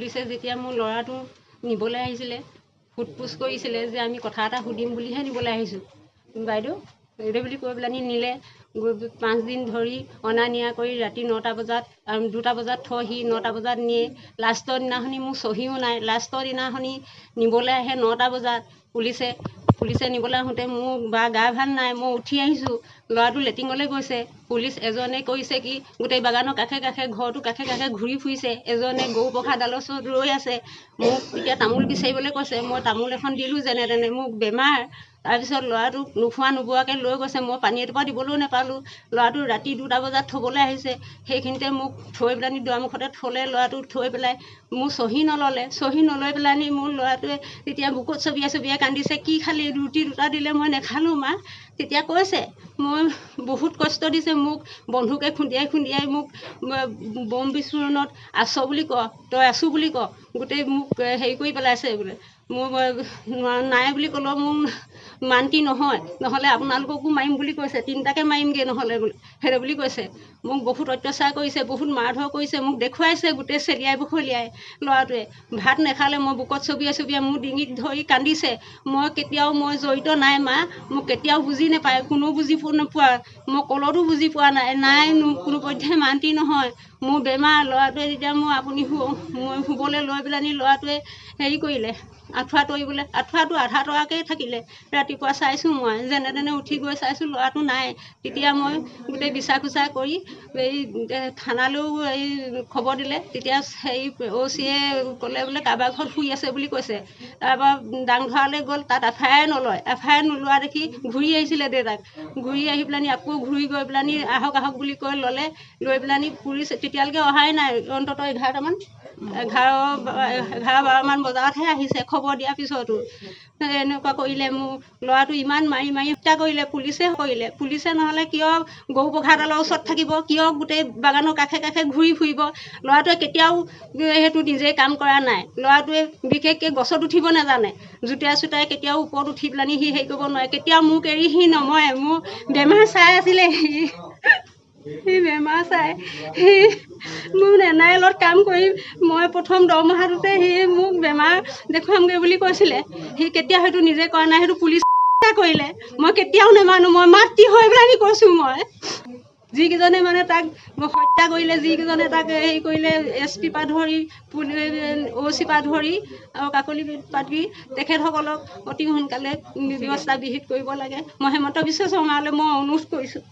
পুলিচে যেতিয়া মোৰ ল'ৰাটো নিবলৈ আহিছিলে সোধপোছ কৰিছিলে যে আমি কথা এটা সুধিম বুলিহে নিবলৈ আহিছোঁ বাইদেউ এইটো বুলি কৈ পেলানি নিলে 5 দিন ধৰি অনা নিয়া কৰি ৰাতি 9টা বজাত 2টা বজাত থহি 9টা বজাত নিয়ে লাষ্টৰ দিনাখনি মোৰ চহীও নাই লাষ্টৰ দিনাখনি নিবলৈ আহে 9টা বজাত পুলিচে নিবলৈ আহোঁতে মোৰ বা গা ভাল নাই মই উঠি আহিছোঁ ল'ৰাটো লেটিঙলৈ গৈছে পুলিচ এজনে কৈছে কি গোটেই বাগানৰ কাষে কাষে ঘৰটো কাষে কাষে ঘূৰি ফুৰিছে এজনে গৰু পঘাডালৰ ওচৰত ৰৈ আছে মোক এতিয়া তামোল বিচাৰিবলৈ কৈছে মই তামোল এখন দিলোঁ যেনে তেনে মোক বেমাৰ তাৰপিছত ল'ৰাটোক নোখোৱা নোবোৱাকৈ লৈ গৈছে মই পানী এটোপা দিবলৈও নাপালোঁ ল'ৰাটো ৰাতি 2টা বজাত থ'বলৈ আহিছে সেইখিনিতে মোক থৈ পেলানি দুৱাৰমুখতে থ'লে ল'ৰাটোক থৈ পেলাই মোৰ চহী নলয় পেলানি মোৰ ল'ৰাটোৱে তেতিয়া বুকুত চবিয়াই কান্দিছে কি খালি ৰুটি 2টা দিলে মই নেখালোঁ মা তেতিয়া কৈছে মই বহুত কষ্ট দিছে মোক বন্ধুকে খুন্দিয়াই মোক বম বিস্ফোৰণত আছ বুলি ক তই আছোঁ বুলি ক গোটেই মোক হেৰি কৰি পেলাইছে বোলে মোৰ নাই বুলি ক'লেও মোক মান্তি নহ'লে আপোনালোককো মাৰিম বুলি কৈছে 3টাকে মাৰিমগৈ নহ'লে বোলে সেইটো বুলি কৈছে মোক বহুত অত্যাচাৰ কৰিছে বহুত মাৰধৰ কৰিছে মোক দেখুৱাইছে গোটেই চেলিয়াই বখলিয়াই ল'ৰাটোৱে ভাত নেখালে মই বুকত চবিয়াই মোৰ ডিঙিত ধৰি কান্দিছে মই জড়িত নাই মা মোক কেতিয়াও বুজি নাপায় কোনো বুজি নোপোৱা মই কলতো বুজি পোৱা নাই কোনো পধ্যে মান্তি নহয় মোৰ বেমাৰ ল'ৰাটোৱে যেতিয়া মই শুবলৈ লৈ পেলানি ল'ৰাটোৱে হেৰি কৰিলে আঁঠুৱা তৰিবলৈ আঁঠুৱাটো আধা তৰাকেই থাকিলে ৰাতিপুৱা চাইছোঁ মই যেনে তেনে উঠি গৈ চাইছোঁ ল'ৰাটো নাই তেতিয়া মই গোটেই বিচাৰ খোচাৰ কৰি এই থানালৈও এই খবৰ দিলে তেতিয়া হেৰি OCয়ে ক'লে বোলে কাৰোবাৰ ঘৰত শুই আছে বুলি কৈছে তাৰপৰা ডাংধৰালৈ গ'ল তাত FIR নলয় FIR নোলোৱা দেখি ঘূৰি আহিছিলে দেউতাক ঘূৰি আহি পেলানি আকৌ ঘূৰি গৈ পেলানি আহক বুলি কৈ লৈ পেলানি পুলিচ তেতিয়ালৈকে অহাই নাই অন্ততঃ 11-12মান বজাতহে আহিছে খবৰ দিয়াৰ পিছতো এনেকুৱা কৰিলে মোৰ ল'ৰাটো ইমান মাৰি হত্যা কৰিলে পুলিচে নহ'লে কিয় গৰু পঘাডালৰ ওচৰত থাকিব কিয় গোটেই বাগানৰ কাষে কাষে ঘূৰি ফুৰিব ল'ৰাটোৱে কেতিয়াও সেইটো নিজে কাম কৰা নাই ল'ৰাটোৱে বিশেষকৈ গছত উঠিব নাজানে জোতাই কেতিয়াও ওপৰত উঠি পেলানি সি হেৰি কৰিব নোৱাৰে কেতিয়াও মোক এৰি সি নমৰে মোৰ বেমাৰ চাই আছিলে সি বেমাৰ চাই সি মোৰ NILত কাম কৰি মই প্ৰথম দৰমহাটোতে সি মোক বেমাৰ দেখুৱামগৈ বুলি কৈছিলে সি কেতিয়া হয়তো নিজে কৰা নাই সেইটো পুলিচ কৰিলে মই কেতিয়াও নেমানো মই মাতৃ হৈ পেলানি কৈছোঁ মই যিকেইজনে মানে তাক হত্যা কৰিলে যিকেইজনে তাক হেৰি কৰিলে SP পৰা ধৰি OC পৰা ধৰি আৰু কাকলি পাতি তেখেতসকলক অতি সোনকালে ব্যৱস্থা বিহিত কৰিব লাগে মই হেমন্ত বিশ্ব শৰ্মালৈ মই অনুৰোধ কৰিছোঁ।